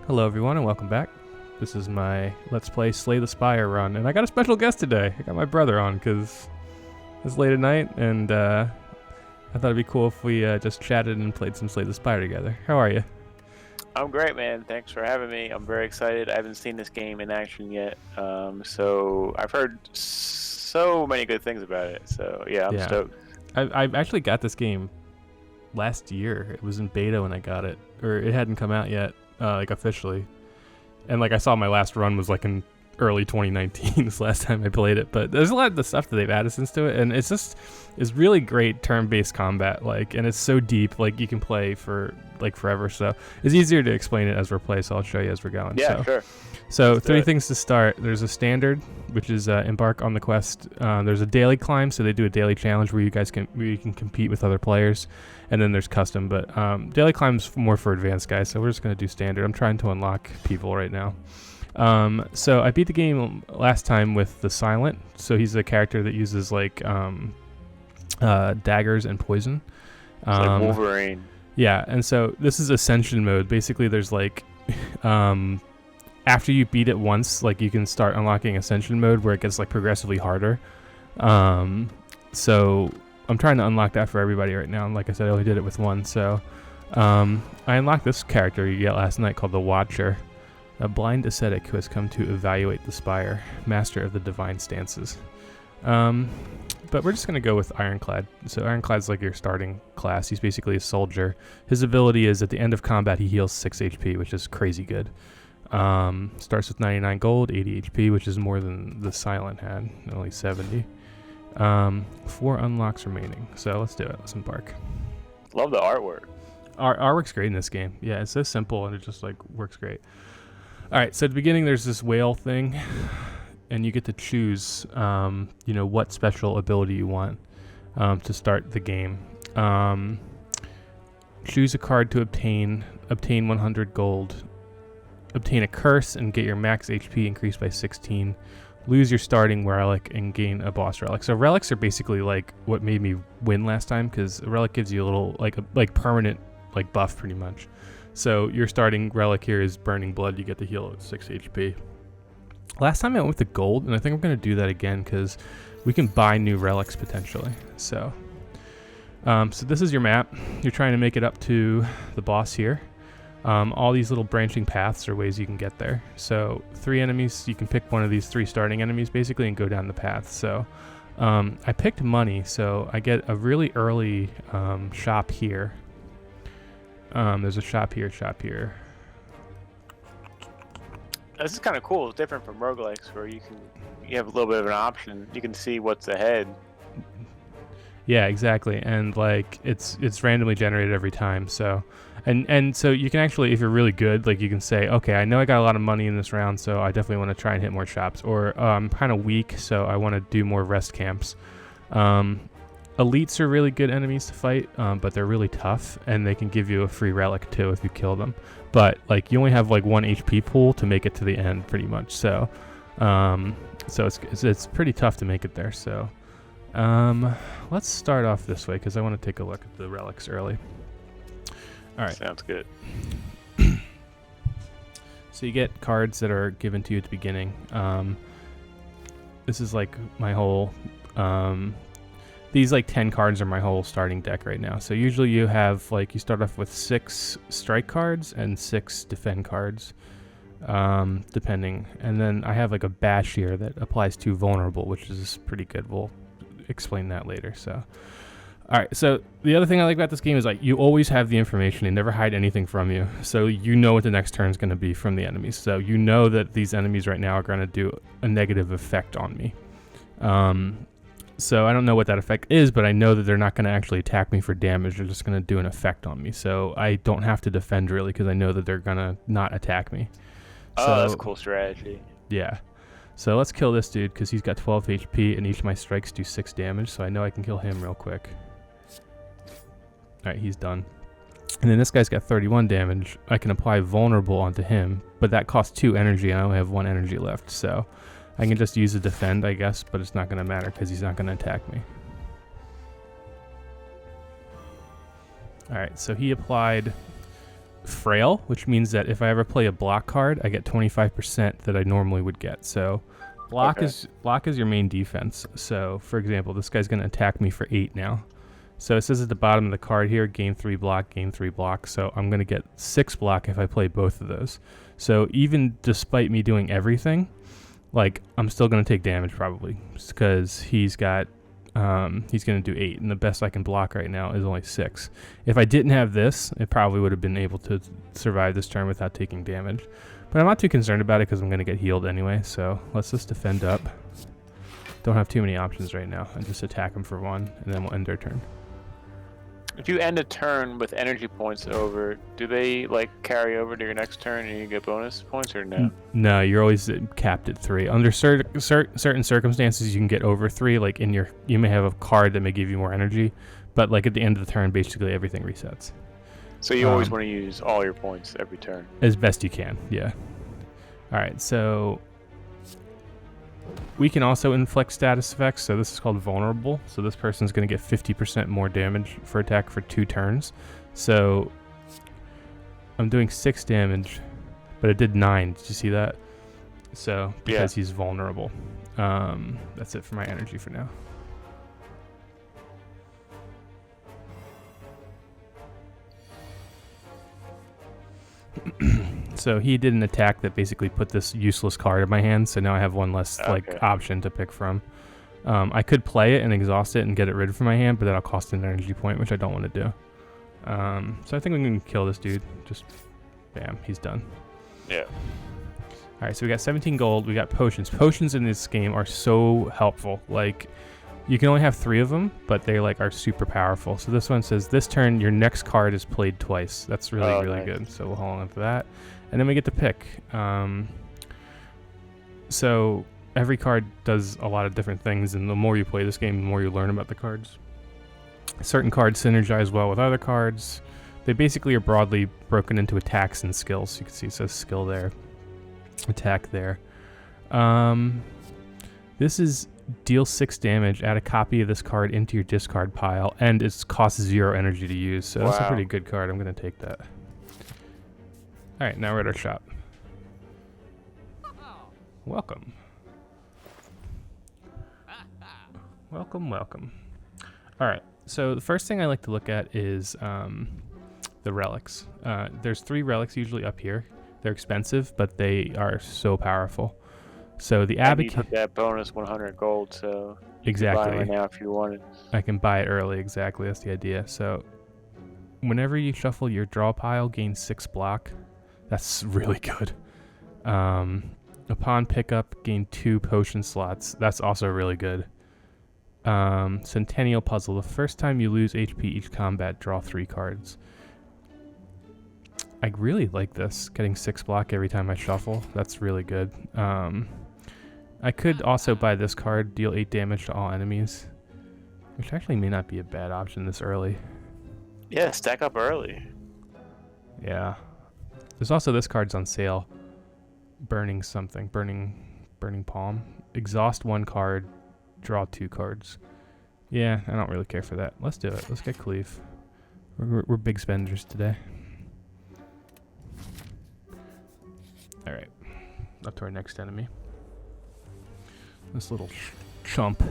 Hello everyone and welcome back. This is my Let's Play Slay the Spire run, and I got a special guest today. I got my brother on because it's late at night, and I thought it'd be cool if we just chatted and played some Slay the Spire together. How are you? I'm great, man. Thanks for having me. I'm very excited. I haven't seen this game in action yet, so I've heard so many good things about it. So yeah, I'm stoked. I actually got this game last year. It was in beta when I got it, or it hadn't come out yet, like officially. And like I saw my last run was like in early 2019. This last time I played it, but there's a lot of the stuff that they've added since to it, and it's really great turn-based combat, like, and it's so deep, like you can play for like forever. So it's easier to explain it as we're playing, so I'll show you as we're going. Yeah, sure. So three things to start. There's a standard, which is embark on the quest. There's a daily climb, so they do a daily challenge where you can compete with other players, and then there's custom. But daily climb's more for advanced guys, so we're just gonna do standard. I'm trying to unlock people right now. So I beat the game last time with the Silent. So he's a character that uses like daggers and poison. It's like Wolverine. Yeah, and so this is Ascension mode. Basically, there's like after you beat it once, like you can start unlocking Ascension mode where it gets like progressively harder. So I'm trying to unlock that for everybody right now. And like I said, I only did it with one. So I unlocked this character you get last night called the Watcher, a blind ascetic who has come to evaluate the Spire, master of the divine stances. But we're just going to go with Ironclad. So Ironclad's like your starting class. He's basically a soldier. His ability is at the end of combat, he heals 6 HP, which is crazy good. Starts with 99 gold, 80 HP, which is more than the Silent had, only 70. 4 unlocks remaining. So let's do it. Let's embark. Love the artwork. Artwork's great in this game. Yeah, it's so simple and it just like works great. All right, so at the beginning there's this whale thing, and you get to choose, what special ability you want to start the game. Choose a card to obtain 100 gold. Obtain a curse and get your max HP increased by 16. Lose your starting relic and gain a boss relic. So relics are basically like what made me win last time, because a relic gives you a little like permanent like buff pretty much. So your starting relic here is Burning Blood. You get to heal at 6 HP. Last time I went with the gold, and I think I'm going to do that again because we can buy new relics potentially. So this is your map. You're trying to make it up to the boss here. All these little branching paths are ways you can get there. So 3 enemies, you can pick one of these 3 starting enemies basically and go down the path. So I picked money, so I get a really early shop here. There's a shop here. This is kind of cool. It's different from roguelikes where you have a little bit of an option. You can see what's ahead. Yeah, exactly. And like it's randomly generated every time. So and so you can actually, if you're really good, like you can say, okay, I know I got a lot of money in this round, so I definitely want to try and hit more shops. Or I'm kind of weak, so I want to do more rest camps. Elites are really good enemies to fight, but they're really tough, and they can give you a free relic too if you kill them. But like you only have like 1 HP pool to make it to the end, pretty much. So, it's pretty tough to make it there. So, let's start off this way because I want to take a look at the relics early. All right. Sounds good. So you get cards that are given to you at the beginning. This is like my whole. These like 10 cards are my whole starting deck right now. So usually you have like you start off with 6 strike cards and 6 defend cards, depending. And then I have like a bash here that applies to vulnerable, which is pretty good. We'll explain that later. So, all right. So the other thing I like about this game is like you always have the information. They never hide anything from you. So you know what the next turn is going to be from the enemies. So you know that these enemies right now are going to do a negative effect on me. So I don't know what that effect is, but I know that they're not going to actually attack me for damage. They're just going to do an effect on me. So I don't have to defend really because I know that they're going to not attack me. Oh, that's a cool strategy. Yeah. So let's kill this dude because he's got 12 HP and each of my strikes do 6 damage. So I know I can kill him real quick. All right, he's done. And then this guy's got 31 damage. I can apply vulnerable onto him, but that costs 2 energy and I only have 1 energy left. So I can just use a defend, I guess, but it's not going to matter because he's not going to attack me. All right, so he applied frail, which means that if I ever play a block card, I get 25% that I normally would get. So block is your main defense. So for example, this guy's going to attack me for 8 now. So it says at the bottom of the card here, gain 3 block, gain 3 block. So I'm going to get 6 block if I play both of those. So even despite me doing everything, like, I'm still going to take damage probably, because he's going to do 8, and the best I can block right now is only 6. If I didn't have this, it probably would have been able to survive this turn without taking damage. But I'm not too concerned about it because I'm going to get healed anyway, so let's just defend up. Don't have too many options right now. I just attack him for 1, and then we'll end our turn. If you end a turn with energy points over, do they like carry over to your next turn and you get bonus points, or no? No, you're always capped at 3. Under certain circumstances, you can get over 3. Like you may have a card that may give you more energy, but like at the end of the turn, basically everything resets. So you always want to use all your points every turn. As best you can, yeah. All right, so we can also inflict status effects, so this is called vulnerable. So this person's going to get 50% more damage for attack for 2 turns. So I'm doing 6 damage, but it did 9. Did you see that? So because he's vulnerable. That's it for my energy for now. So he did an attack that basically put this useless card in my hand, so now I have one less option to pick from. I could play it and exhaust it and get it rid from my hand, but that'll cost an energy point, which I don't want to do. So I think we can kill this dude. Just bam, he's done. Yeah. Alright, so we got 17 gold, we got potions. Potions in this game are so helpful. Like, you can only have 3 of them, but they are super powerful. So this one says, this turn, your next card is played twice. That's really nice. Good. So we'll hold on to that. And then we get to pick. So every card does a lot of different things, and the more you play this game, the more you learn about the cards. Certain cards synergize well with other cards. They basically are broadly broken into attacks and skills. You can see it says skill there, attack there. This is deal 6 damage, add a copy of this card into your discard pile, and it costs 0 energy to use. So that's a pretty good card. I'm going to take that. Alright, now we're at our shop. Welcome. Welcome, welcome. Alright, so the first thing I like to look at is the relics. There's 3 relics usually up here. They're expensive, but they are so powerful. So the Abbot... You that bonus 100 gold, so... Exactly. You can buy it right now if you wanted. I can buy it early, exactly. That's the idea. So whenever you shuffle your draw pile, gain 6 block. That's really good. Upon pickup, gain 2 potion slots. That's also really good. Centennial Puzzle. The first time you lose HP each combat, draw 3 cards. I really like this. Getting 6 block every time I shuffle. That's really good. I could also buy this card, deal 8 damage to all enemies, which actually may not be a bad option this early. Yeah, stack up early. Yeah. There's also this card's on sale. Burning something. Burning Palm. Exhaust 1 card, draw 2 cards. Yeah, I don't really care for that. Let's do it. Let's get Cleave. We're big spenders today. Alright. Up to our next enemy. This little chump.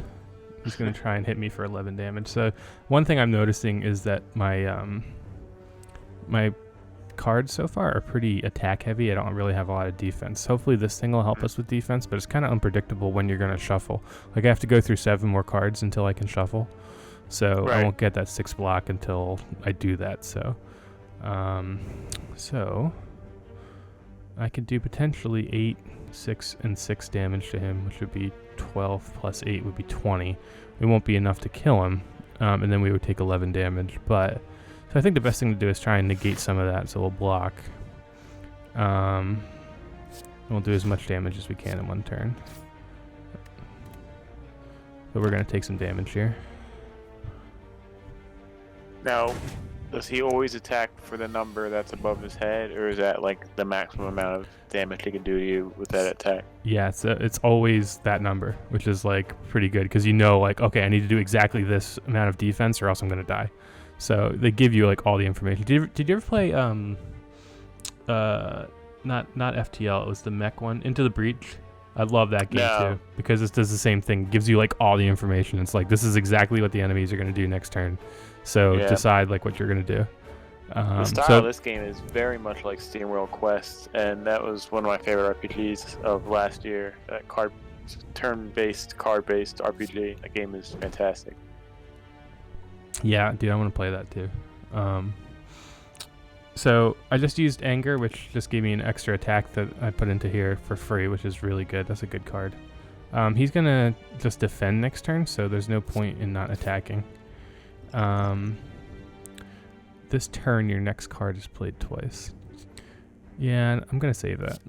He's going to try and hit me for 11 damage. So one thing I'm noticing is that my my cards so far are pretty attack heavy. I don't really have a lot of defense. Hopefully this thing will help us with defense, but it's kind of unpredictable when you're going to shuffle. Like I have to go through 7 more cards until I can shuffle. So I won't get that 6 block until I do that. So I could do potentially 8, 6, and 6 damage to him, which would be 12 plus 8 would be 20. It won't be enough to kill him, and then we would take 11 damage. But so I think the best thing to do is try and negate some of that. So we'll block. We'll do as much damage as we can in 1 turn. But we're going to take some damage here. Now, does he always attack for the number that's above his head, or is that like the maximum amount of damage he can do to you with that attack? Yeah, it's always that number, which is like pretty good because you know, like, okay, I need to do exactly this amount of defense or else I'm gonna die. So they give you like all the information. Did you ever play not FTL. It was the mech one, Into the Breach. I love that game No. too because it does the same thing. It gives you like all the information. It's like this is exactly what the enemies are gonna do next turn. So decide like what you're gonna do. The style of this game is very much like SteamWorld Quest, and that was one of my favorite RPGs of last year. That turn-based, card-based RPG. That game is fantastic. Yeah, dude, I want to play that too. So I just used Anger, which just gave me an extra attack that I put into here for free, which is really good. That's a good card. He's gonna just defend next turn, so there's no point in not attacking. This turn, your next card is played twice. Yeah, I'm gonna save that.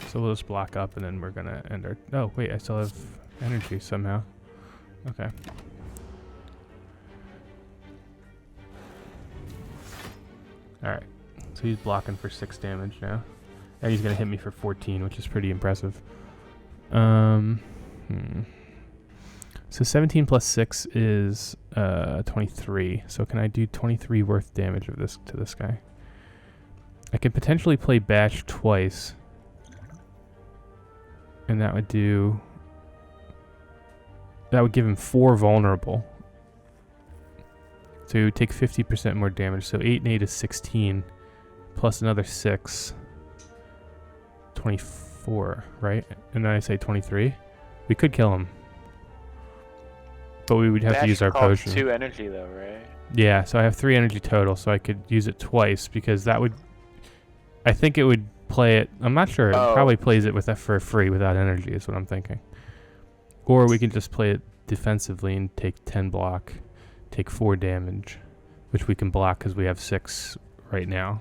So we'll just block up, and then we're gonna end our. Oh wait, I still have energy somehow. Okay. All right. So he's blocking for 6 damage now, and he's gonna hit me for 14, which is pretty impressive. So 17 plus 6 is 23. So can I do 23 worth damage of this to this guy? I can potentially play Bash twice, and that would give him 4 vulnerable. So he would take 50% more damage. So 8 and 8 is 16, plus another 6, 24, right? And then I say 23. We could kill him. But we would have to use our potion. 2 energy though, right? Yeah, so I have 3 energy total, so I could use it twice because that would... I think it would play it... I'm not sure. It probably plays it with that for free without energy is what I'm thinking. Or we can just play it defensively and take 10 block, take 4 damage, which we can block because we have 6 right now.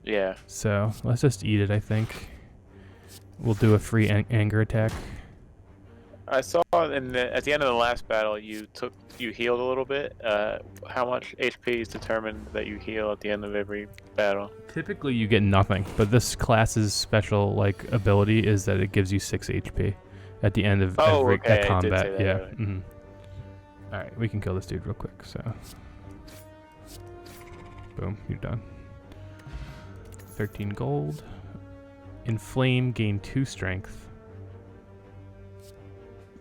Yeah. So let's just eat it, I think. We'll do a free anger attack. I saw at the end of the last battle you healed a little bit. How much HP is determined that you heal at the end of every battle? Typically you get nothing, but this class's special like ability is that it gives you 6 HP at the end of every combat. Yeah. Mm-hmm. All right, we can kill this dude real quick. So, boom, you're done. 13 gold. Inflame, gain 2 strength.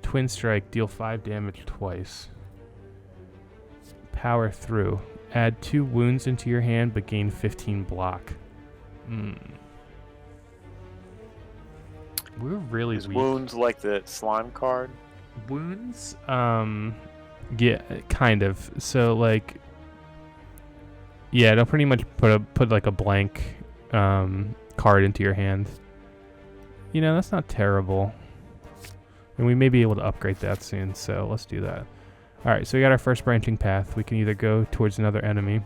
Twin Strike, deal 5 damage twice. Power Through. Add 2 wounds into your hand, but gain 15 block. We're really weak. Wounds like the slime card? Wounds? Yeah, kind of. So, like... Yeah, it'll pretty much put like a blank card into your hand. You know, that's not terrible. And we may be able to upgrade that soon, so let's do that. Alright, so we got our first branching path. We can either go towards another enemy,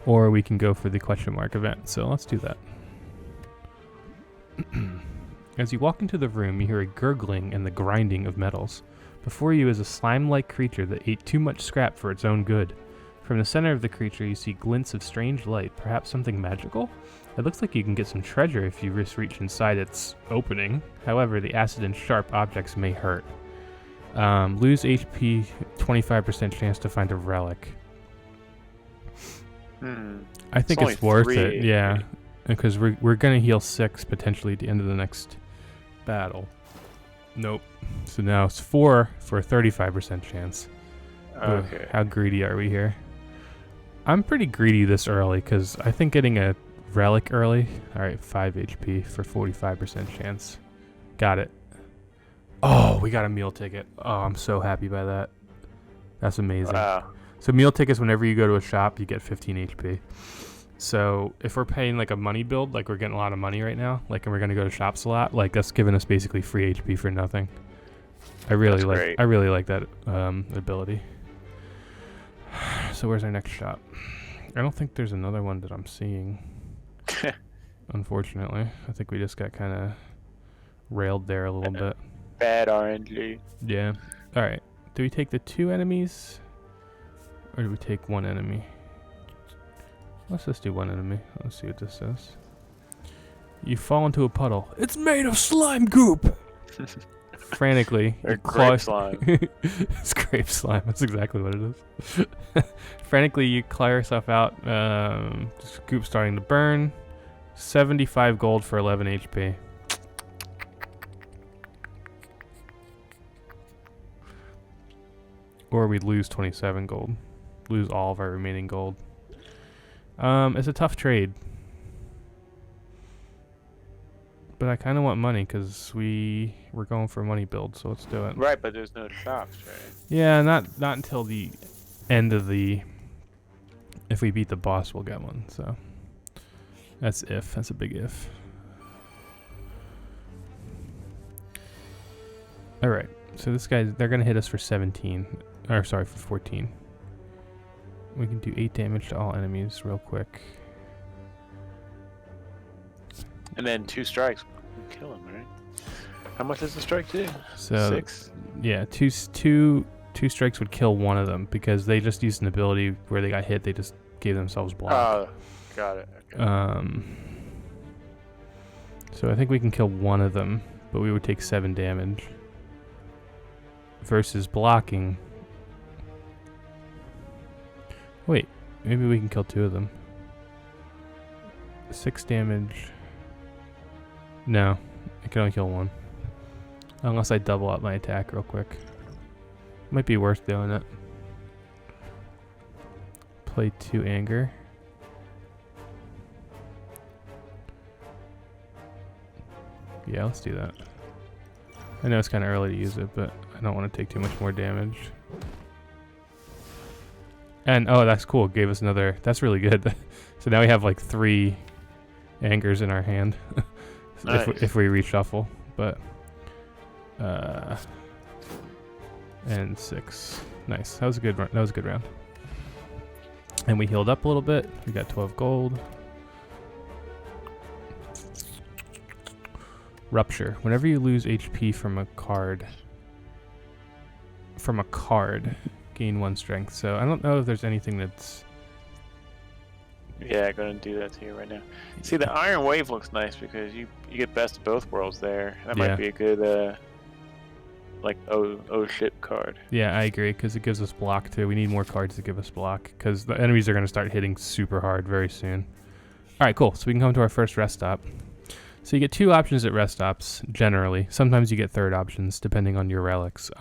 or we can go for the question mark event. So let's do that. As you walk into the room, you hear a gurgling and the grinding of metals. Before you is a slime-like creature that ate too much scrap for its own good. From the center of the creature, you see glints of strange light, perhaps something magical? It looks like you can get some treasure if you reach inside its opening. However, the acid and sharp objects may hurt. Lose HP, 25% chance to find a relic. I think it's worth it, yeah. Because we're going to heal 6 potentially at the end of the next battle. Nope. So now it's 4 for a 35% chance. Okay. Ugh, how greedy are we here? I'm pretty greedy this early because I think getting a relic early. Alright, 5 HP for 45% chance. Got it. Oh, we got a meal ticket. Oh, I'm so happy by that. That's amazing. Wow. So meal tickets, whenever you go to a shop, you get 15 HP. So if we're paying like a money build, like we're getting a lot of money right now, like and we're going to go to shops a lot, like that's giving us basically free HP for nothing. I really like that ability. So where's our next shop? I don't think there's another one that I'm seeing. Unfortunately, I think we just got kind of railed there a little bit. Bad RNG. Yeah. All right. Do we take the 2 enemies, or do we take 1 enemy? Let's just do 1 enemy. Let's see what this says. You fall into a puddle. It's made of slime goop. Frantically, or grape slime. It's grape slime. That's exactly what it is. Frantically, you claw yourself out. Goop starting to burn. 75 gold for 11 HP. Or we'd lose 27 gold. Lose all of our remaining gold. It's a tough trade. But I kind of want money because we're going for a money build, so let's do it. Right, but there's no shops, right? Yeah, not until the end of the... If we beat the boss, we'll get one, so... That's if. That's a big if. Alright, so this guy, they're going to hit us for 17. Or, sorry, for 14. We can do 8 damage to all enemies real quick. And then 2 strikes would kill him, right? How much does the strike do? So 6? Yeah, two strikes would kill one of them because they just used an ability where they got hit. They just gave themselves block. Oh, got it. Okay. So I think we can kill one of them, but we would take 7 damage. Versus blocking. Wait, maybe we can kill 2 of them. 6 damage. No, I can only kill 1. Unless I double up my attack real quick. Might be worth doing it. Play 2 anger. Yeah, let's do that. I know it's kind of early to use it, but I don't want to take too much more damage. And, oh, that's cool. It gave us another... That's really good. So now we have, like, 3 angers in our hand. Nice. if we reshuffle. But... and 6. Nice. That was a good run. That was a good round. And we healed up a little bit. We got 12 gold. Rupture. Whenever you lose HP from a card, gain 1 strength. So I don't know if there's anything that's... Yeah, I'm gonna do that to you right now. See, the Iron Wave looks nice because you get best of both worlds there. That might be a good like oh shit card. Yeah, I agree because it gives us block too. We need more cards to give us block because the enemies are gonna start hitting super hard very soon. All right, cool. So we can come to our first rest stop. So you get 2 options at rest stops generally. Sometimes you get 3rd options depending on your relics.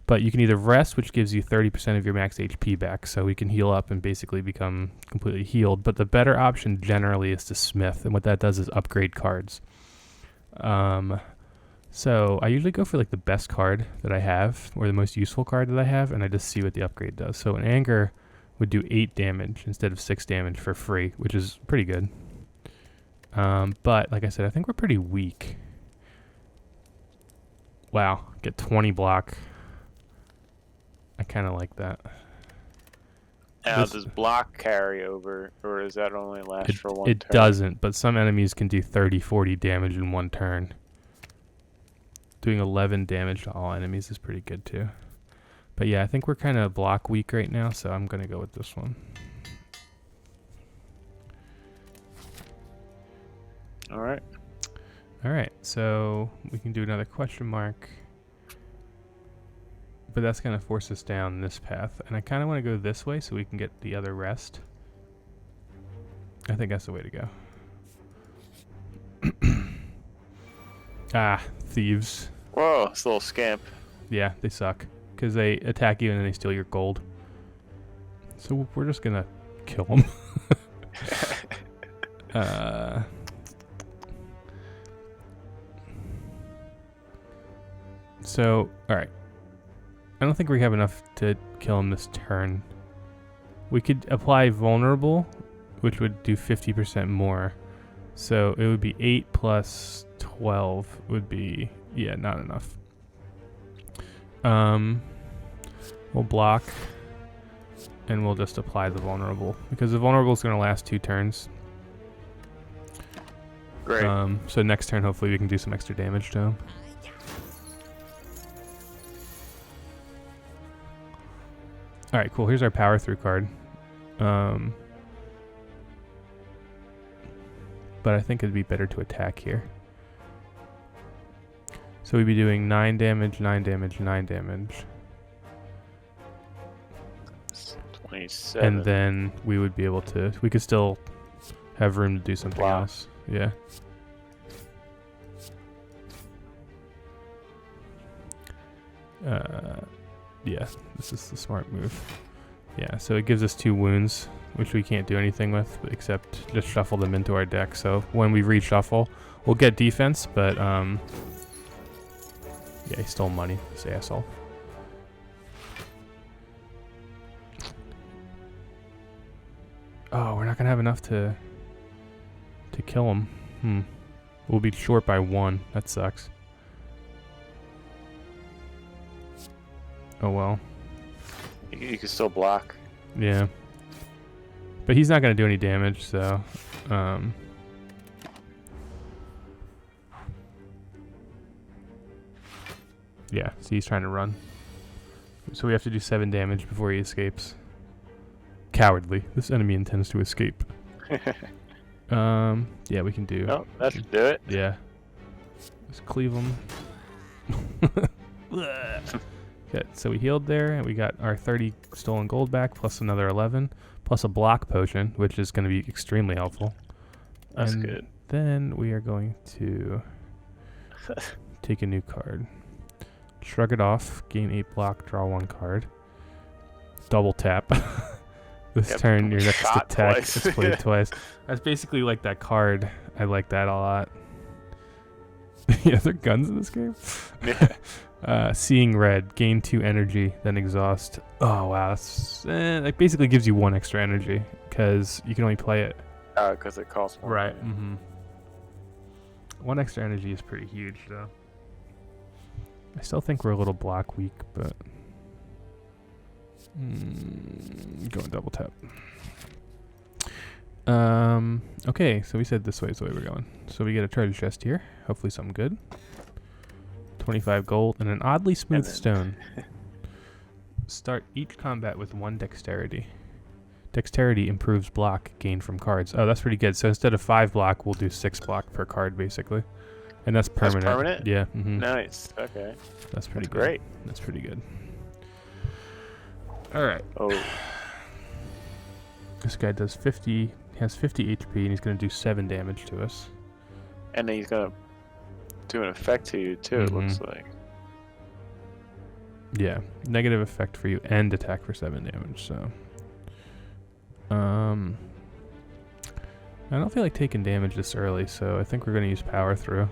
But you can either rest, which gives you 30% of your max HP back, so we can heal up and basically become completely healed. But the better option generally is to smith, and what that does is upgrade cards. So I usually go for like the best card that I have, or the most useful card that I have, and I just see what the upgrade does. So an anger would do 8 damage instead of 6 damage for free, which is pretty good. But like I said, I think we're pretty weak. Wow, get 20 block. I kind of like that. Now, does block carry over, or does that only last for 1 turn? It doesn't, but some enemies can do 30, 40 damage in 1 turn. Doing 11 damage to all enemies is pretty good too. But yeah, I think we're kind of block weak right now, so I'm going to go with this one. Alright. Alright, so we can do another question mark. But that's going to force us down this path. And I kind of want to go this way so we can get the other rest. I think that's the way to go. Ah, thieves. Whoa, this little scamp. Yeah, they suck. Because they attack you and then they steal your gold. So we're just going to kill them. So, alright. I don't think we have enough to kill him this turn. We could apply vulnerable, which would do 50% more. So it would be 8 plus 12 would be, yeah, not enough. We'll block, and we'll just apply the vulnerable, because the vulnerable is going to last 2 turns. Great. So next turn, hopefully we can do some extra damage to him. Alright, cool. Here's our power through card. But I think it'd be better to attack here. So we'd be doing 9 damage, 9 damage, 9 damage. 27. And then we would be able to... We could still have room to do something else. Yeah. Yeah, this is the smart move. Yeah, so it gives us 2 wounds, which we can't do anything with except just shuffle them into our deck. So when we reshuffle, we'll get defense, but yeah, he stole money, this asshole. Oh, we're not gonna have enough to kill him. We'll be short by 1. That sucks. Oh well. You can still block. Yeah. But he's not going to do any damage, so... yeah, see, he's trying to run. So we have to do 7 damage before he escapes. Cowardly. This enemy intends to escape. Yeah, we can do... Oh, that should do it. Yeah. Let's cleave him. Okay, so we healed there, and we got our 30 stolen gold back, plus another 11, plus a block potion, which is going to be extremely helpful. That's good. Then we are going to take a new card. Shrug it off, gain 8 block, draw 1 card. Double tap. This turn, your next attack is played twice. That's basically like that card. I like that a lot. Yeah, there are guns in this game? Yeah. Seeing red, gain 2 energy, then exhaust. Oh wow, that's that basically gives you 1 extra energy because you can only play it. Because it costs 1. Right. 1 extra energy is pretty huge, though. I still think we're a little block weak, but going double tap. Okay, so we said this way is the way we're going. So we get a treasure chest here. Hopefully something good. 25 gold and an oddly smooth stone. Start each combat with 1 dexterity. Dexterity improves block gained from cards. Oh, that's pretty good. So instead of 5 block, we'll do 6 block per card, basically. And that's permanent. That's permanent? Yeah. Nice. Okay. That's pretty good. Great. That's pretty good. All right. Oh. This guy does 50. He has 50 HP, and he's going to do 7 damage to us. And then he's going to do an effect to you, too, it looks like. Yeah. Negative effect for you and attack for 7 damage, so... I don't feel like taking damage this early, so I think we're going to use Power Through.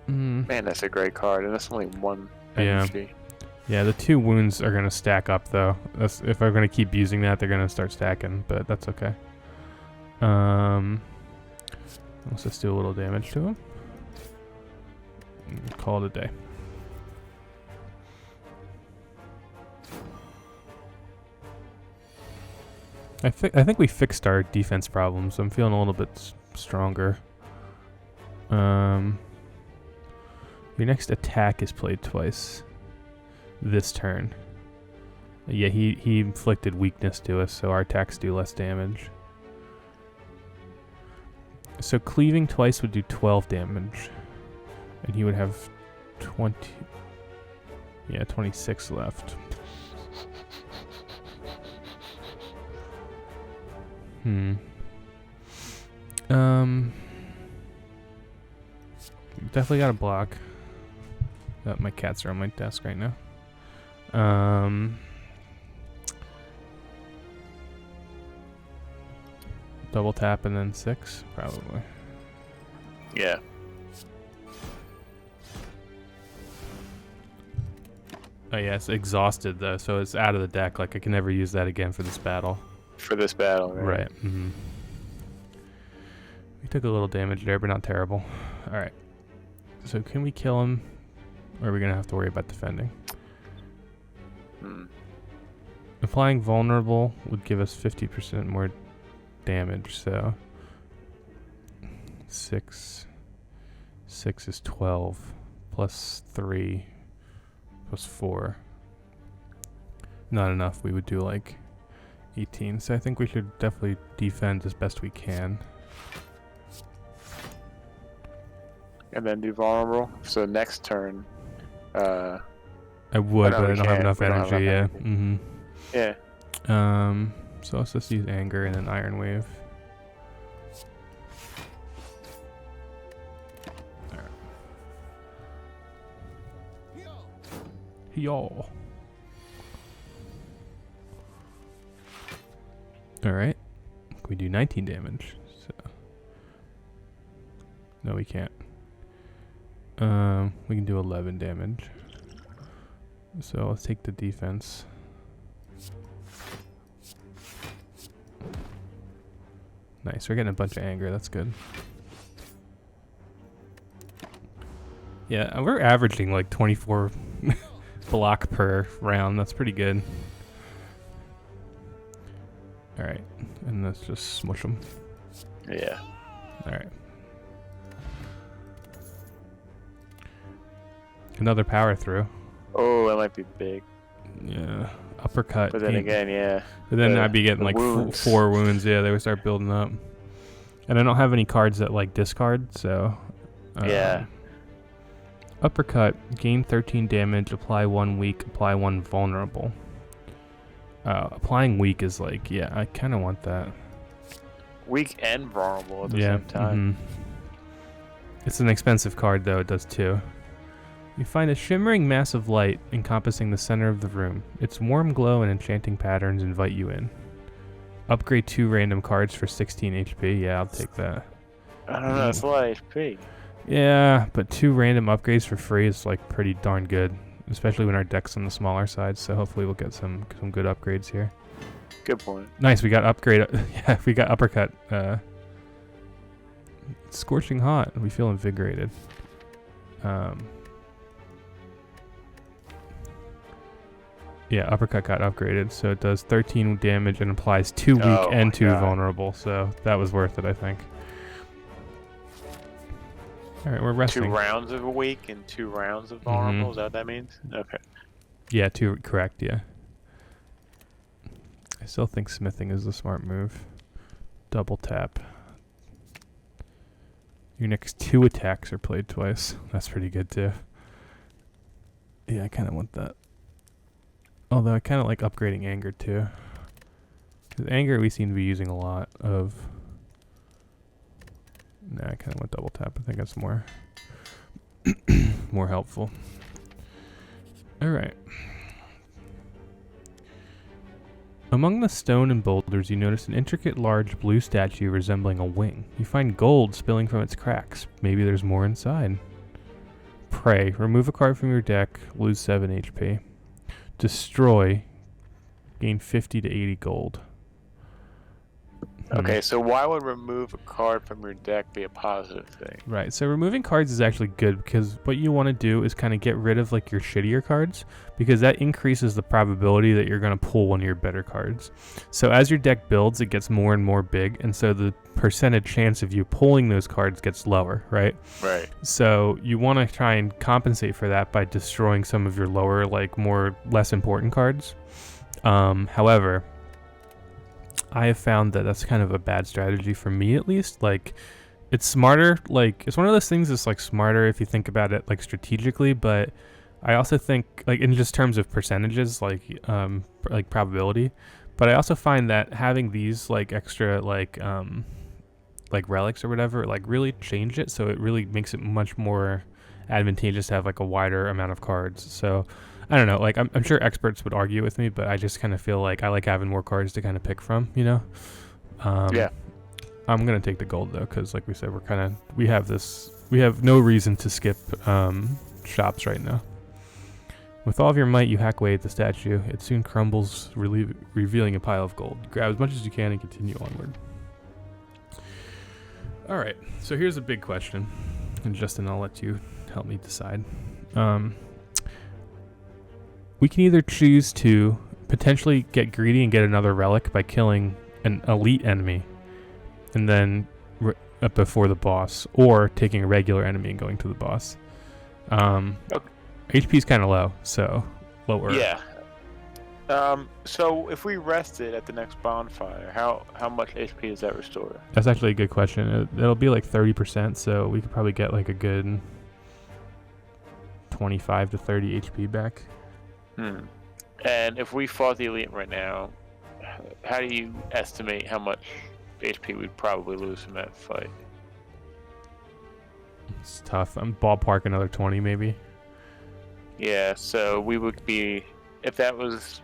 Man, that's a great card, and that's only 1 energy. Yeah, the 2 wounds are going to stack up, though. That's, if I'm going to keep using that, they're going to start stacking, but that's okay. Let's just do a little damage to him. And call it a day. I think we fixed our defense problems. I'm feeling a little bit stronger. Your next attack is played twice this turn. Yeah, he inflicted weakness to us, so our attacks do less damage. So cleaving twice would do 12 damage. And he would have 26 left. Definitely got a block. My cats are on my desk right now. Double tap and then 6, probably. Yeah. Oh yeah, it's exhausted though, so it's out of the deck. Like I can never use that again for this battle. For this battle, right? Right. We took a little damage there, but not terrible. All right. So can we kill him, or are we gonna have to worry about defending? Applying vulnerable would give us 50% more damage. So 6 is 12 plus 3 plus 4. Not enough. We would do like 18. So I think we should definitely defend as best we can. And then do vulnerable. So next turn. I would, but I don't have enough energy. Yeah. Yeah. So let's just use anger and then Iron Wave. Y'all. Alright. We do 19 damage. So no, we can't. We can do 11 damage. So let's take the defense. Nice, we're getting a bunch of anger, that's good. Yeah, we're averaging like 24 block per round, that's pretty good. Alright, and let's just smush them. Yeah. Alright. Another power through. Oh, that might be big. Yeah. Uppercut. But then again, yeah. But then I'd be getting like four wounds. Yeah, they would start building up. And I don't have any cards that like discard, so. Yeah. Uppercut. Gain 13 damage. Apply 1 weak. Apply 1 vulnerable. Applying weak is like, yeah, I kind of want that. Weak and vulnerable at the same time. It's an expensive card though. It does too. You find a shimmering mass of light encompassing the center of the room. Its warm glow and enchanting patterns invite you in. Upgrade 2 random cards for 16 HP. Yeah, I'll take that. I don't know, that's a lot of HP. Yeah, but 2 random upgrades for free is like pretty darn good. Especially when our deck's on the smaller side, so hopefully we'll get some good upgrades here. Good point. Nice, we got upgrade. Yeah, we got uppercut. Scorching hot. We feel invigorated. Yeah, uppercut got upgraded, so it does 13 damage and applies 2 weak and 2 vulnerable, so that was worth it, I think. Alright, we're resting. 2 rounds of a weak and 2 rounds of vulnerable, is that what that means? Okay. Yeah, 2, correct, yeah. I still think smithing is the smart move. Double tap. Your next 2 attacks are played twice. That's pretty good too. Yeah, I kind of want that. Although I kind of like upgrading anger too. 'Cause anger we seem to be using a lot of. Nah, I kind of want double tap. I think that's more more helpful. All right. Among the stone and boulders, you notice an intricate, large blue statue resembling a wing. You find gold spilling from its cracks. Maybe there's more inside. Pray. Remove a card from your deck. Lose 7 HP. Destroy. Gain 50 to 80 gold. Okay, so why would remove a card from your deck be a positive thing? Right, so removing cards is actually good because what you want to do is kind of get rid of like your shittier cards because that increases the probability that you're going to pull one of your better cards. So as your deck builds, it gets more and more big, and so the percentage chance of you pulling those cards gets lower, right? Right. So you want to try and compensate for that by destroying some of your lower, like less important cards. However, I have found that that's kind of a bad strategy for me, at least. Like, it's smarter. Like, it's one of those things that's like smarter if you think about it like strategically. But I also think like in just terms of percentages, like probability. But I also find that having these like extra like relics or whatever like really change it. So it really makes it much more advantageous to have like a wider amount of cards. So I don't know, like I'm sure experts would argue with me, but I just kind of feel like I like having more cards to kind of pick from, you know? Yeah. I'm gonna take the gold though, because like we said, we have no reason to skip shops right now. With all of your might, you hack away at the statue. It soon crumbles, revealing a pile of gold. Grab as much as you can and continue onward. All right, so here's a big question, and Justin, I'll let you help me decide. We can either choose to potentially get greedy and get another relic by killing an elite enemy and then before the boss, or taking a regular enemy and going to the boss. HP is kind of low, so lower. Yeah. So if we rested at the next bonfire, how much HP does that restore? That's actually a good question. It'll be like 30%, so we could probably get like a good 25 to 30 HP back. And if we fought the elite right now, how do you estimate how much HP we'd probably lose from that fight? It's tough. I'm ballpark another 20 maybe. Yeah, so we would be, if that was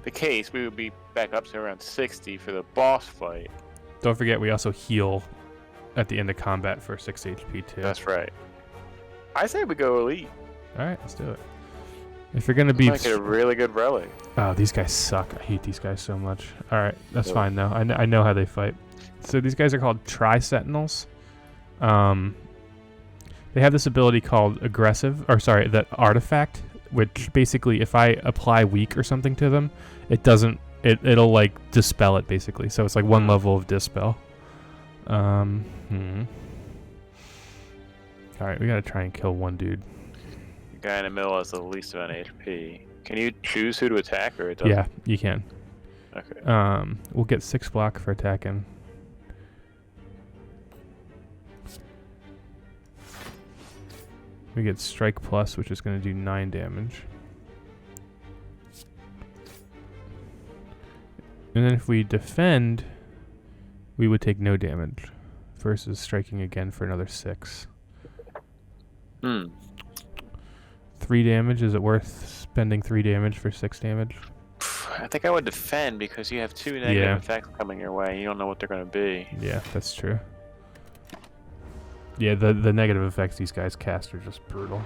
the case, we would be back up to around 60 for the boss fight. Don't forget, we also heal at the end of combat for 6 HP too. That's right. I say we go elite. All right, let's do it. If you're gonna be, Might get a really good relic. oh, these guys suck. I hate these guys so much. All right, that's fine though. I know how they fight. So these guys are called Tri-Sentinels. They have this ability called aggressive, or sorry, the artifact, which basically, if I apply weak or something to them, it doesn't. It'll like dispel it basically. So it's like one level of dispel. All right, we gotta try and kill one dude. The guy in the middle has the least amount of HP. Can you choose who to attack, or it doesn't? Yeah, you can. Okay. We'll get 6 block for attacking. We get strike plus, which is going to do 9 damage. And then if we defend, we would take no damage versus striking again for another 6. 3 damage, is it worth spending 3 damage for 6 damage? I think I would defend because you have 2 negative effects coming your way. You don't know what they're going to be. Yeah, that's true. Yeah, the negative effects these guys cast are just brutal.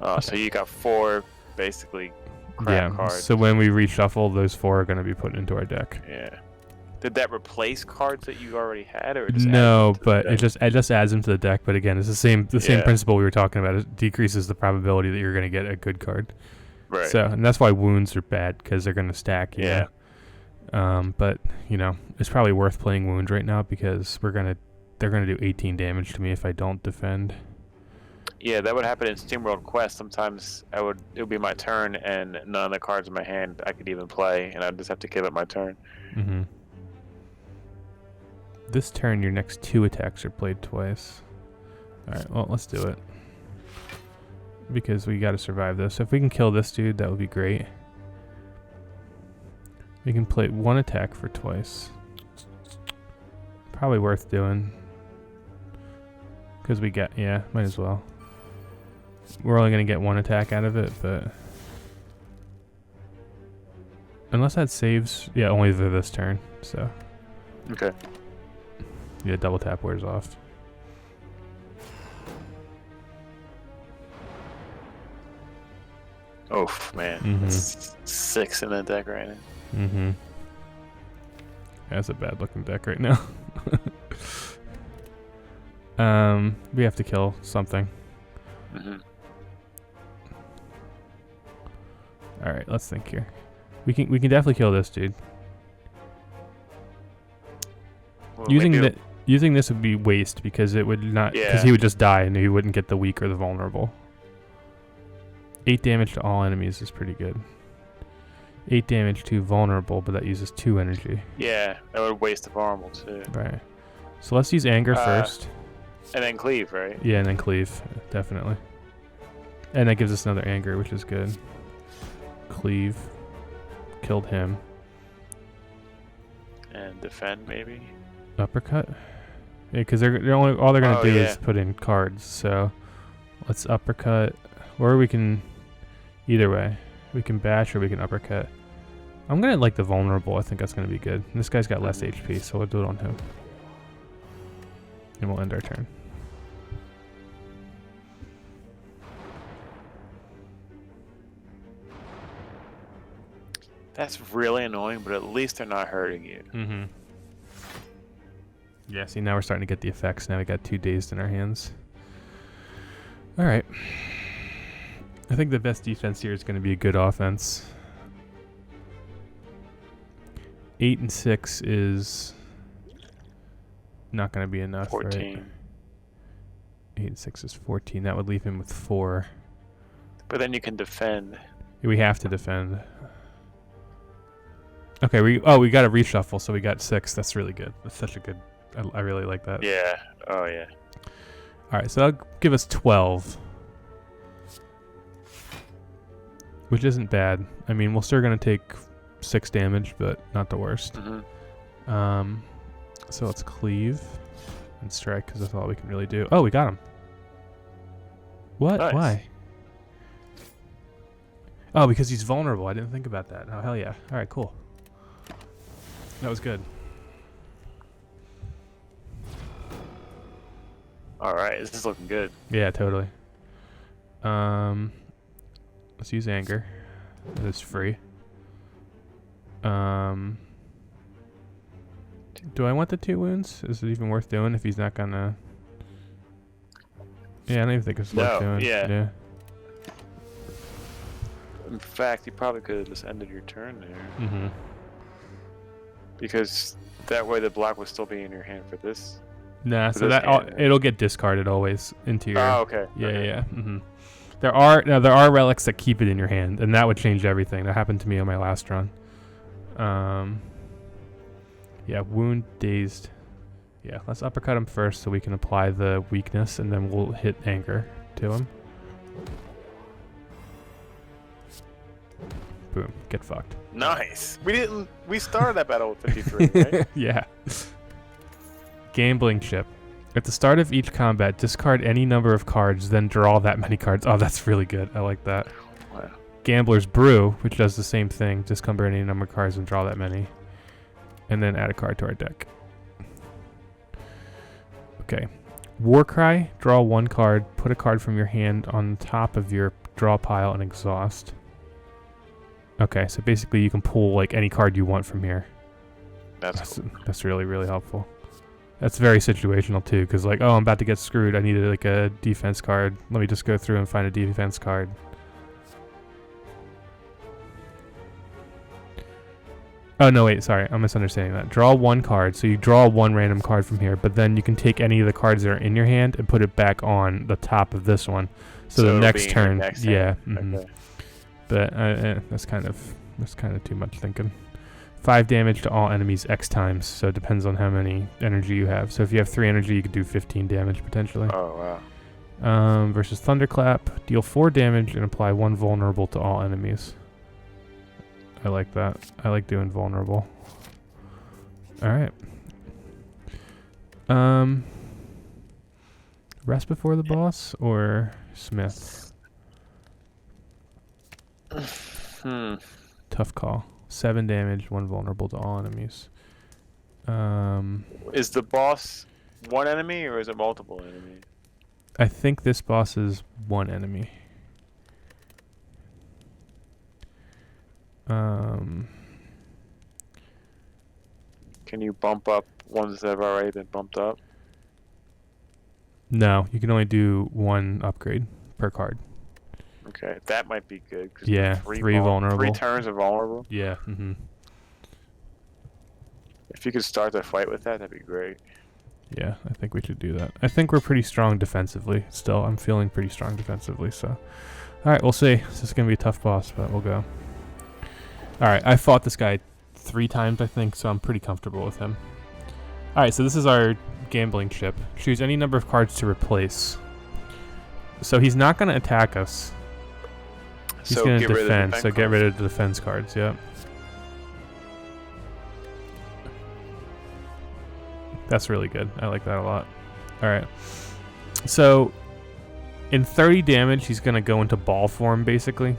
Oh, so you got 4 basically crap cards. So when we reshuffle, those 4 are going to be put into our deck. Yeah. Did that replace cards that you already had, or just no? But it just adds them to the deck. But again, it's the same principle we were talking about. It decreases the probability that you're going to get a good card. Right. So, and that's why wounds are bad, because they're going to stack. Yeah. But you know, it's probably worth playing wounds right now because they're gonna do 18 damage to me if I don't defend. Yeah, that would happen in SteamWorld Quest. Sometimes it would be my turn, and none of the cards in my hand I could even play, and I'd just have to give up my turn. Mm-hmm. This turn, your next 2 attacks are played twice. All right, well, let's do it because we got to survive this. So if we can kill this dude, that would be great. We can play 1 attack for twice. Probably worth doing. Because we get, might as well. We're only going to get 1 attack out of it, but... Unless that saves... Yeah, only for this turn, so... Okay. Yeah, double tap wears off. Oh, man. That's 6 in that deck right now. Mm-hmm. That's a bad looking deck right now. We have to kill something. All right, let's think here. We can definitely kill this dude. Well, using this would be waste because it would not, because he would just die and he wouldn't get the weak or the vulnerable. 8 damage to all enemies is pretty good. 8 damage to vulnerable, but that uses 2 energy. Yeah, that would waste the vulnerable too. Right. So let's use anger first. And then cleave, right? Yeah, and then cleave, definitely. And that gives us another anger, which is good. Cleave. Killed him. And defend, maybe? Uppercut? Yeah, because all they're gonna do is put in cards. So let's uppercut, or we can either way. We can bash or we can uppercut. I'm gonna like the vulnerable. I think that's gonna be good. And this guy's got less HP, so we'll do it on him. And we'll end our turn. That's really annoying, but at least they're not hurting you. Mm-hmm. Yeah, see, now we're starting to get the effects. Now we got 2 dazed in our hands. All right. I think the best defense here is going to be a good offense. 8 and 6 is not going to be enough, 14. Right? 8 and 6 is 14. That would leave him with 4. But then you can defend. We have to defend. Okay, we got a reshuffle, so we got 6. That's really good. That's such a good... I really like that. Yeah. Oh, yeah. All right, so that'll give us 12. Which isn't bad. I mean, we're still going to take 6 damage, but not the worst. Mm-hmm. So let's cleave and strike because that's all we can really do. Oh, we got him. What? Nice. Why? Oh, because he's vulnerable. I didn't think about that. Oh, hell yeah. All right, cool. That was good. All right, this is looking good. Yeah, totally. Let's use anger. It's free. Do I want the 2 wounds? Is it even worth doing if he's not gonna? Yeah, I don't even think it's worth doing. Yeah. In fact, you probably could have just ended your turn there. Mm-hmm. Because that way the block will still be in your hand for this. Nah, for so this that hand. it'll get discarded always into your. Oh, okay. Yeah, Okay. yeah. Mm-hmm. There are relics that keep it in your hand, and that would change everything. That happened to me on my last run. Yeah, wound dazed. Yeah, let's uppercut him first so we can apply the weakness, and then we'll hit anger to him. Boom, get fucked. Nice. We started that battle with 53, right? Yeah. Gambling chip. At the start of each combat, discard any number of cards, then draw that many cards. Oh, that's really good. I like that. Wow. Gambler's Brew, which does the same thing. Discard any number of cards and draw that many. And then add a card to our deck. Okay. Warcry, draw 1 card, put a card from your hand on top of your draw pile and exhaust. Okay, so basically you can pull like any card you want from here. That's cool. That's really, really helpful. That's very situational too, because like, oh, I'm about to get screwed. I needed like a defense card. Let me just go through and find a defense card. Oh, no, wait, sorry. I'm misunderstanding that. Draw 1 card. So you draw 1 random card from here, but then you can take any of the cards that are in your hand and put it back on the top of this one. So the next turn, yeah. Mm-hmm. Okay. But that's kind of too much thinking. 5 damage to all enemies X times, so it depends on how many energy you have. So if you have 3 energy, you could do 15 damage potentially. Oh, wow. Versus Thunderclap, deal 4 damage and apply 1 vulnerable to all enemies. I like that. I like doing vulnerable. Alright. Rest before the boss or Smith? Tough call. 7 damage, 1 vulnerable to all enemies. Is the boss one enemy or is it multiple enemies? I think this boss is 1 enemy. Can you bump up ones that have already been bumped up? No, you can only do 1 upgrade per card. Okay, that might be good. Yeah, 3 vulnerable. 3 turns are vulnerable. Yeah. Mm-hmm. If you could start the fight with that, that'd be great. Yeah, I think we should do that. I think we're pretty strong defensively still. I'm feeling pretty strong defensively, so. Alright, we'll see. This is going to be a tough boss, but we'll go. Alright, I fought this guy 3 times, I think, so I'm pretty comfortable with him. Alright, so this is our gambling chip. Choose any number of cards to replace. So he's not going to attack us. He's going to defend, so get rid of the defense cards, yep. That's really good. I like that a lot. Alright. So, in 30 damage, he's going to go into ball form, basically.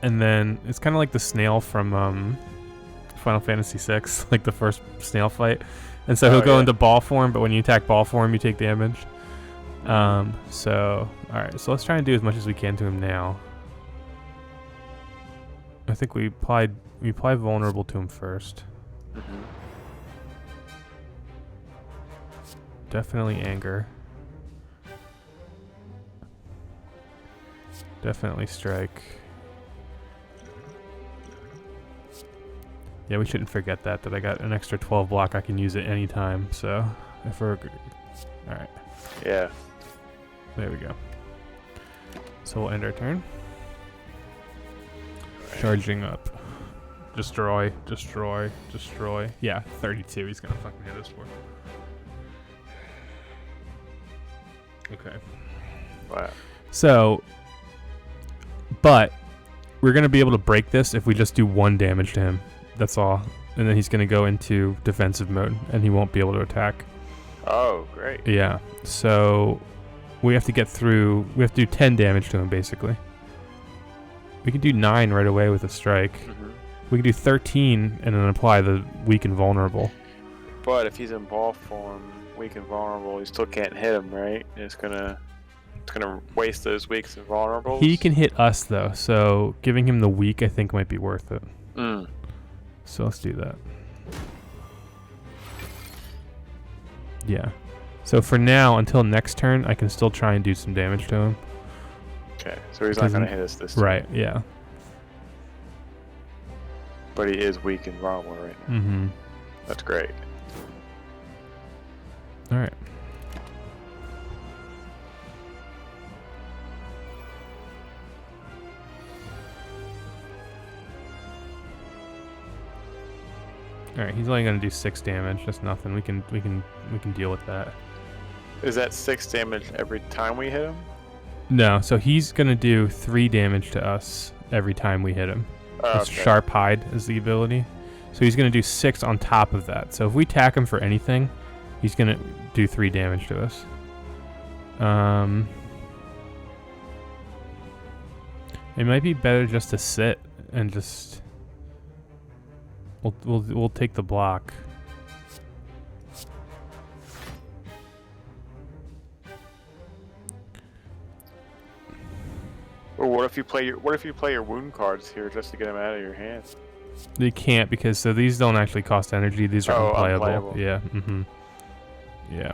And then, it's kind of like the snail from Final Fantasy VI, like the first snail fight. And so he'll go into ball form, but when you attack ball form, you take damage. So, alright, so let's try and do as much as we can to him now. I think we apply vulnerable to him first. Mm-hmm. Definitely anger. Definitely strike. Yeah, we shouldn't forget that I got an extra 12 block. I can use it anytime. So if we're all right. Yeah. There we go. So we'll end our turn. Right. Charging up. Destroy. Destroy. Destroy. Yeah, 32. He's gonna fucking hit us for. Okay. Wow. So, but we're gonna be able to break this if we just do 1 damage to him. That's all. and then he's going to go into defensive mode, and he won't be able to attack. Oh, great. Yeah. So we have to get through. We have to do 10 damage to him, basically. We can do 9 right away with a strike. Mm-hmm. We can do 13 and then apply the weak and vulnerable. But if he's in ball form, weak and vulnerable, you still can't hit him, right? It's gonna waste those weaks and vulnerables. He can hit us though, so giving him the weak I think might be worth it. So let's do that. Yeah. So for now, until next turn, I can still try and do some damage to him. Okay, so he's not gonna hit us this time. Right, yeah. But he is weak and vulnerable right now. Mm-hmm. That's great. Alright. Alright, he's only gonna do 6 damage. That's nothing. We can deal with that. Is that 6 damage every time we hit him? No, so he's gonna do 3 damage to us every time we hit him. Oh, It's Sharp Hide is the ability. So he's gonna do 6 on top of that. So if we attack him for anything, he's gonna do 3 damage to us. It might be better just to sit and just we'll take the block. Or what if you play your wound cards here just to get them out of your hands? They can't because so these don't actually cost energy. These are unplayable. Yeah. Mm-hmm. Yeah.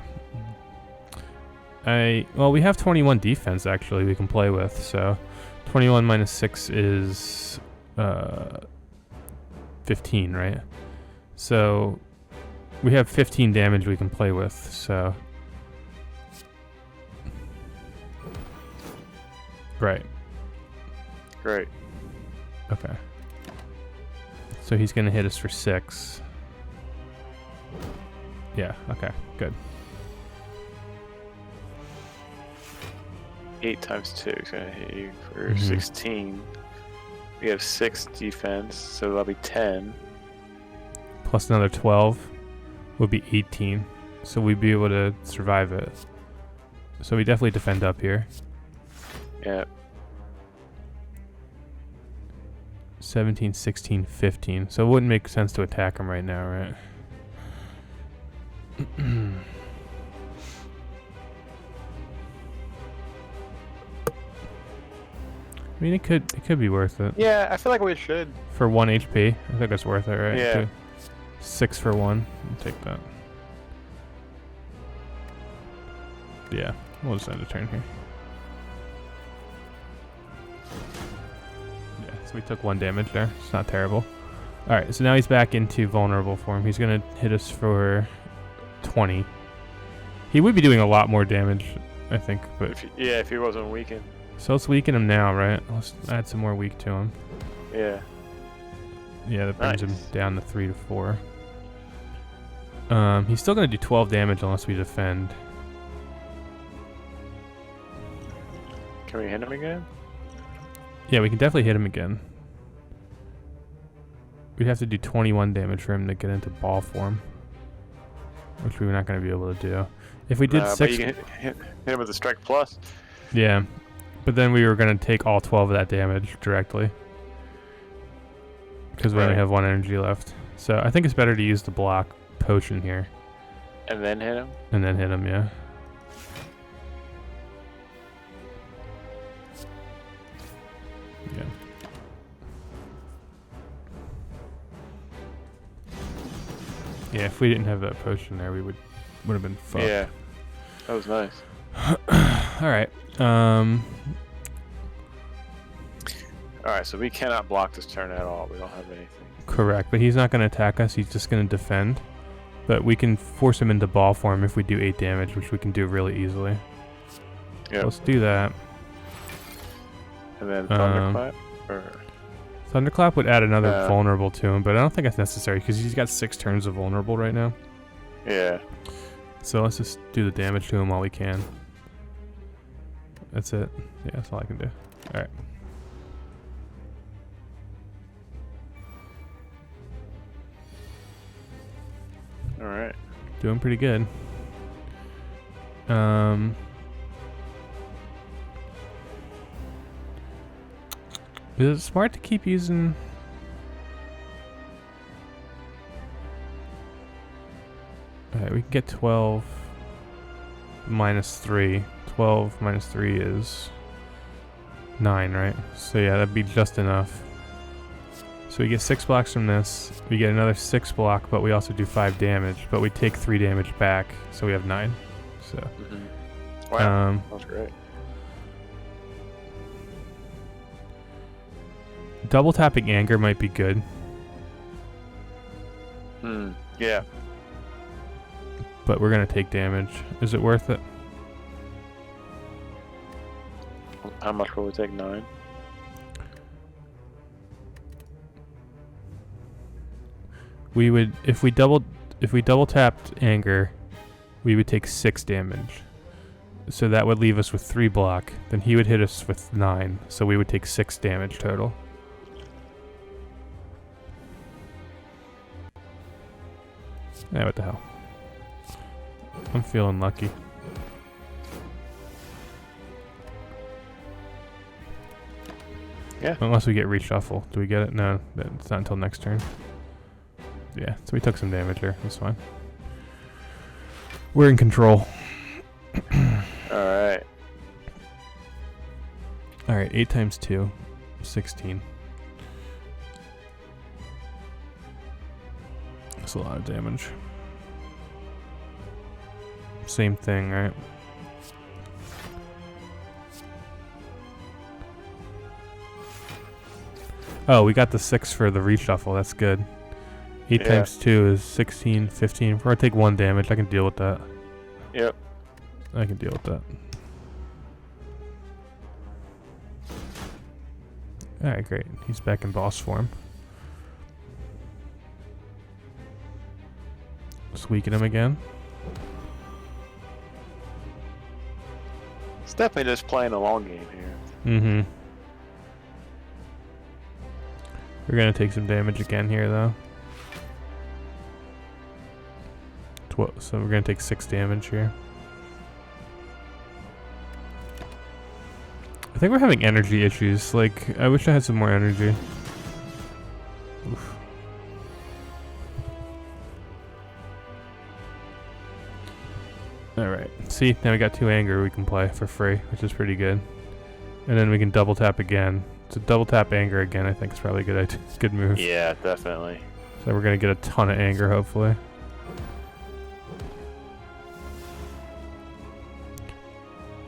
Well, we have 21 defense actually we can play with. So 21 minus 6 is 15, right? So we have 15 damage we can play with. So right. Great. Okay. So he's gonna hit us for 6. Yeah, okay, good. 8 times 2 is gonna hit you for 16. We have 6 defense, so that'll be 10. Plus another 12 would be 18. So we'd be able to survive it. So we definitely defend up here. Yeah. 17, 16, 15. So it wouldn't make sense to attack him right now, right? I mean, it could be worth it. Yeah, I feel like we should. For 1 HP, I think it's worth it, right? Yeah. 6 for 1. I'll take that. Yeah, we'll just end a turn here. Yeah, so we took 1 damage there. It's not terrible. Alright, so now he's back into vulnerable form. He's going to hit us for 20. He would be doing a lot more damage, I think. But if he wasn't weakened. So let's weaken him now, right? Let's add some more weak to him. Yeah. Yeah, that brings him down to 3 to 4. He's still going to do 12 damage unless we defend. Can we hit him again? Yeah, we can definitely hit him again. We'd have to do 21 damage for him to get into ball form, which we're not going to be able to do. If we did 6... But you can hit him with a strike plus. Yeah, but then we were going to take all 12 of that damage directly. Because we only have 1 energy left. So I think it's better to use the block potion here. And then hit him? And then hit him, yeah. Yeah. Yeah, if we didn't have that potion there, we would have been fucked. Yeah. That was nice. Alright. Alright, so we cannot block this turn at all. We don't have anything. Correct, but he's not going to attack us. He's just going to defend. But we can force him into ball form if we do 8 damage, which we can do really easily. Yeah. Let's do that. And then Thunderclap? Thunderclap would add another vulnerable to him, but I don't think that's necessary because he's got 6 turns of vulnerable right now. Yeah. So let's just do the damage to him while we can. That's it. Yeah, that's all I can do. Alright. All right. Doing pretty good. Is it smart to keep using... Alright, we can get 12 minus 3. 12 minus 3 is 9, right? So yeah, that'd be just enough. So we get 6 blocks from this. We get another 6 block, but we also do 5 damage. But we take 3 damage back, so we have 9. So... Wow, that's great. Double tapping anger might be good. Yeah. But we're gonna take damage. Is it worth it? How much will we take? 9? We would, if we double tapped anger, we would take 6 damage. So that would leave us with 3 block. Then he would hit us with 9. So we would take 6 damage total. Yeah, what the hell. I'm feeling lucky. Yeah. Unless we get reshuffle. Do we get it? No, it's not until next turn. Yeah, so we took some damage here. That's fine. We're in control. Alright. Alright, 8 times 2. 16. That's a lot of damage. Same thing, right? Oh, we got the 6 for the reshuffle. That's good. 8 times 2 is 16, 15. We're gonna take 1 damage. I can deal with that. Yep. I can deal with that. Alright, great. He's back in boss form. Let's weaken him again. It's definitely just playing a long game here. Mm-hmm. We're gonna take some damage again here, though. So we're gonna take 6 damage here. I think we're having energy issues. Like, I wish I had some more energy. Oof. Alright. See, now we got 2 anger we can play for free, which is pretty good. And then we can double tap again. So double tap anger again, I think is probably a good idea. Good move. Yeah, definitely. So we're gonna get a ton of anger, hopefully.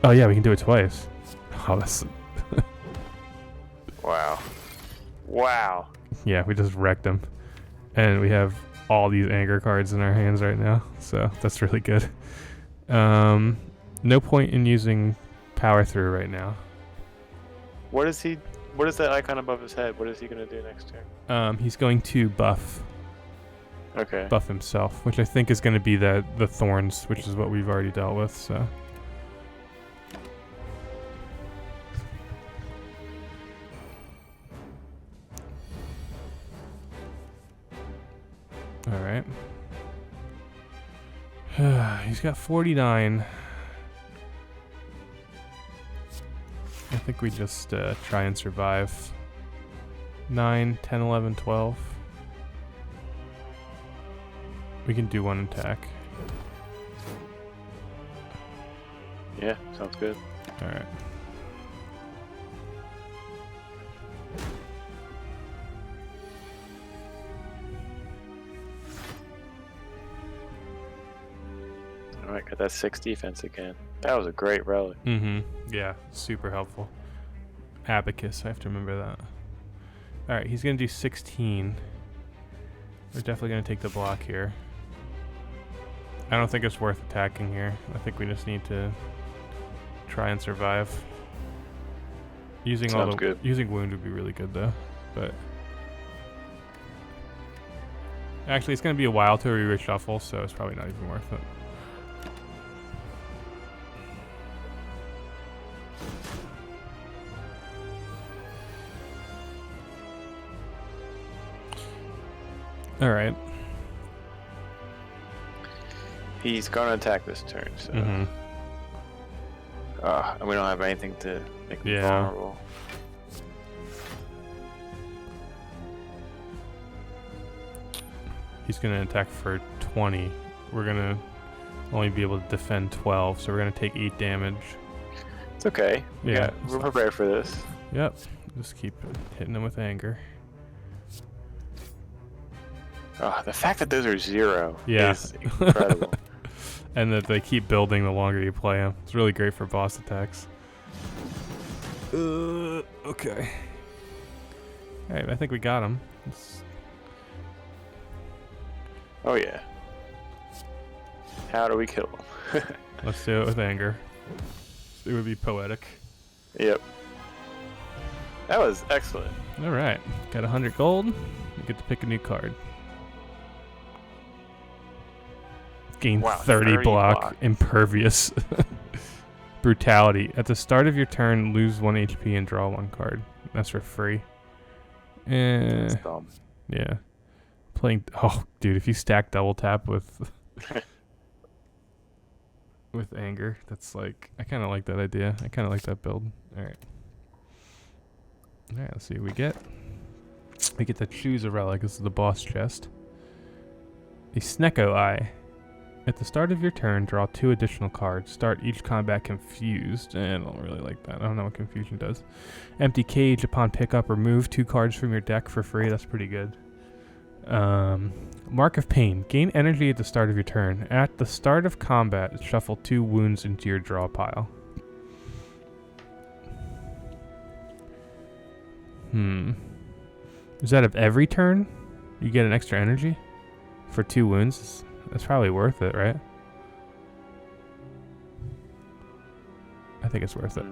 Oh yeah, we can do it twice. Oh, that's... Wow. Wow. Yeah, we just wrecked him. And we have all these anger cards in our hands right now. So that's really good. No point in using power through right now. What is that icon above his head? What is he going to do next turn? He's going to buff himself, which I think is going to be the thorns, which is what we've already dealt with, so... Alright. He's got 49. I think we just try and survive. 9, 10, 11, 12. We can do 1 attack. Yeah, sounds good. Alright. Alright, got that 6 defense again. That was a great relic. Mm-hmm. Yeah, super helpful. Abacus, I have to remember that. Alright, he's going to do 16. We're definitely going to take the block here. I don't think it's worth attacking here. I think we just need to try and survive. Using using wound would be really good though, but actually it's going to be a while till we reshuffle, so it's probably not even worth it. All right. He's gonna attack this turn, so. Mm-hmm. And we don't have anything to make him Yeah. vulnerable. He's gonna attack for 20. We're gonna only be able to defend 12, so we're gonna take 8 damage. It's okay. Yeah, We're prepared for this. Yep. Just keep hitting him with anger. The fact that those are 0 Yeah. is incredible. And that they keep building the longer you play them. It's really great for boss attacks. Okay. Alright, I think we got him. Oh yeah. How do we kill him? Let's do it with anger. It would be poetic. Yep. That was excellent. Alright. Got 100 gold. You get to pick a new card. Gain 30 block. Impervious. Brutality. At the start of your turn, lose 1 HP and draw 1 card. That's for free. That's dumb. Yeah. Playing. Oh, dude, if you stack double tap with with anger, that's like. I kind of like that idea. I kind of like that build. All right. All right. Let's see what we get. We get to choose a relic. This is the boss chest. A Snecko Eye. At the start of your turn, draw 2 additional cards. Start each combat confused. I don't really like that. I don't know what confusion does. Empty Cage. Upon pickup, remove 2 cards from your deck for free. That's pretty good. Mark of Pain. Gain energy at the start of your turn. At the start of combat, shuffle 2 wounds into your draw pile. Is that of every turn? You get an extra energy for 2 wounds? That's probably worth it, right? I think it's worth it.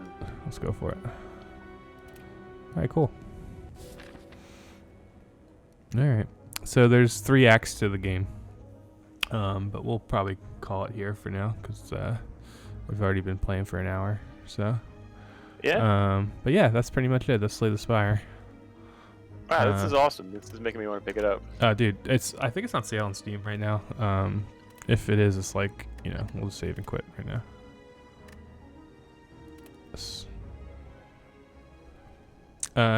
Let's go for it. Alright, cool. Alright. So there's 3 acts to the game. But we'll probably call it here for now, because we've already been playing for an hour. So yeah. But yeah, that's pretty much it. That's Slay the Spire. Wow, this is awesome. This is making me want to pick it up. Dude, I think it's on sale on Steam right now. If it is, it's like, we'll just save and quit right now.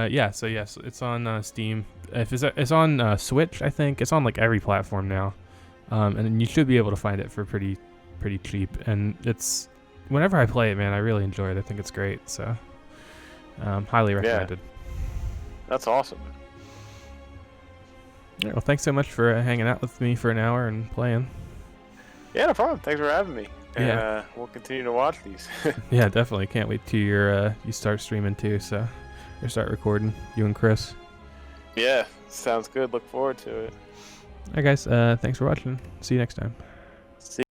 Yeah, so yes, it's on Steam. If it's on Switch, I think it's on like every platform now, and you should be able to find it for pretty cheap. And it's whenever I play it, man, I really enjoy it. I think it's great. So, highly recommended. That's awesome. Yeah, well, thanks so much for hanging out with me for an hour and playing. Yeah, no problem. Thanks for having me. And, yeah, we'll continue to watch these. Yeah, definitely. Can't wait till you start streaming too. So, or start recording. You and Chris. Yeah, sounds good. Look forward to it. All right, guys. Thanks for watching. See you next time.